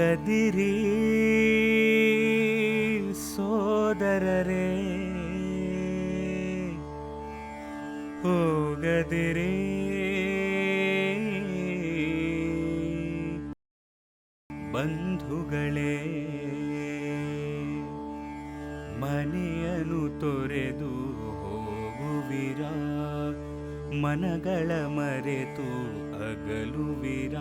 ಹೋಗದಿರಿ ಸೋದರರೇ, ಹೋಗದಿರಿ ಬಂಧುಗಳೇ. ಮನೆಯನ್ನು ತೊರೆದು ಹೋಗುವಿರ, ಮನಗಳ ಮರೆತು ಅಗಲುವಿರ.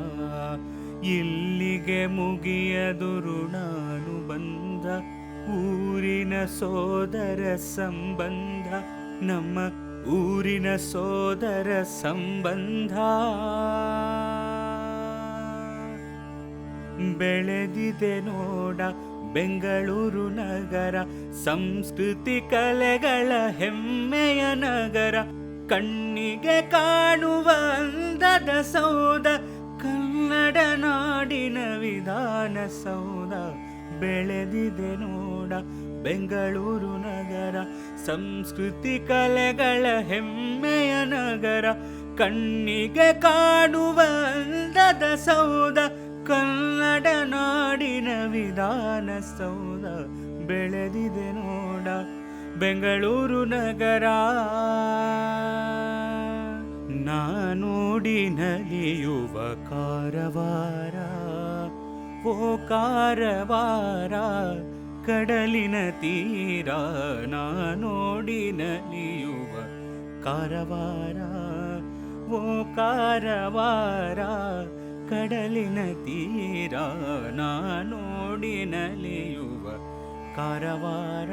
ಇಲ್ಲಿಗೆ ಮುಗಿಯದು ಋಣಾನುಬಂಧ, ಊರಿನ ಸೋದರ ಸಂಬಂಧ, ನಮ್ಮ ಊರಿನ ಸೋದರ ಸಂಬಂಧ. ಬೆಳೆದಿದೆ ನೋಡ ಬೆಂಗಳೂರು ನಗರ, ಸಂಸ್ಕೃತಿ ಕಲೆಗಳ ಹೆಮ್ಮೆಯ ನಗರ. ಕಣ್ಣಿಗೆ ಕಾಣುವ ಅಂದದ ಸೌಧ, ಕನ್ನಡ ನಾಡಿನ ವಿಧಾನಸೌಧ. ಬೆಳೆದಿದೆ ನೋಡ ಬೆಂಗಳೂರು ನಗರ, ಸಂಸ್ಕೃತಿ ಕಲೆಗಳ ಹೆಮ್ಮೆಯ ನಗರ. ಕಣ್ಣಿಗೆ ಕಾಣುವ ಅಂದದ ಸೌಧ, ಕನ್ನಡ ನಾಡಿನ ವಿಧಾನಸೌಧ. ಬೆಳೆದಿದೆ ನೋಡ ಬೆಂಗಳೂರು ನಗರ. ನಾನೋಡಿ ನಲಿಯುವ ಕಾರವಾರ, ಓ ಕಾರವಾರ ಕಡಲಿನ ತೀರ. ನಾನೋಡಿ ನಲಿಯುವ ಕಾರವಾರ, ಓ ಕಾರವಾರ ಕಡಲಿನ ತೀರ. ನಾನೋಡಿ ನಲಿಯುವ ಕಾರವಾರ.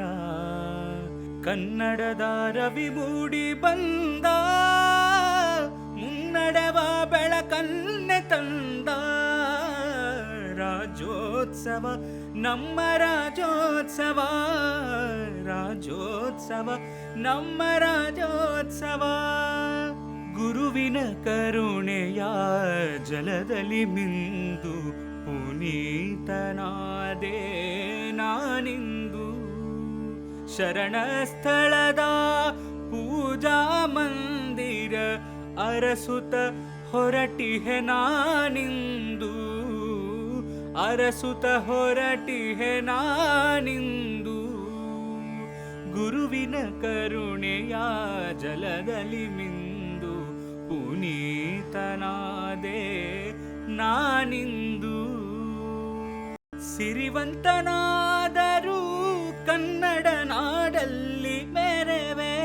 ಕನ್ನಡದ ರವಿ ಮೂಡಿ ಬಂದ, ಮುನ್ನಡೆವ ಬೆಳಕನ್ನೆ ತಂದ. ರಾಜ್ಯೋತ್ಸವ ನಮ್ಮ ರಾಜ್ಯೋತ್ಸವ, ರಾಜ್ಯೋತ್ಸವ ನಮ್ಮ ರಾಜ್ಯೋತ್ಸವ. ಗುರುವಿನ ಕರುಣೆಯ ಜಲದಲ್ಲಿ ಮಿಂದು ಪುನೀತನಾದೆ ನಾನಿಂದು. ಶರಣ ಸ್ಥಳದ ಪೂಜಾ ಮಂದಿರ ಅರಸುತ ಹೊರಟಿಹೆ ನಾನಿಂದು, ಅರಸುತ ಹೊರಟಿಹೆ ನಾನಿಂದು. ಗುರುವಿನ ಕರುಣೆಯ ಜಲದಲ್ಲಿ ಮಿಂದು ಪುನೀತನಾದೆ ನಾನಿಂದು. ಸಿರಿವಂತನಾದರೂ ಕನ್ನಡ ನಾಡಲ್ಲಿ ಮೆರೆವೆ,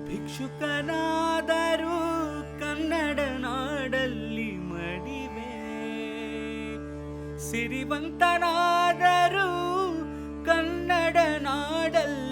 ಭಿಕ್ಷುಕನಾದರೂ ಕನ್ನಡ ನಾಡಲ್ಲಿ ಮಡಿವೆ. ಸಿರಿವಂತನಾದರೂ ಕನ್ನಡ ನಾಡಲ್ಲಿ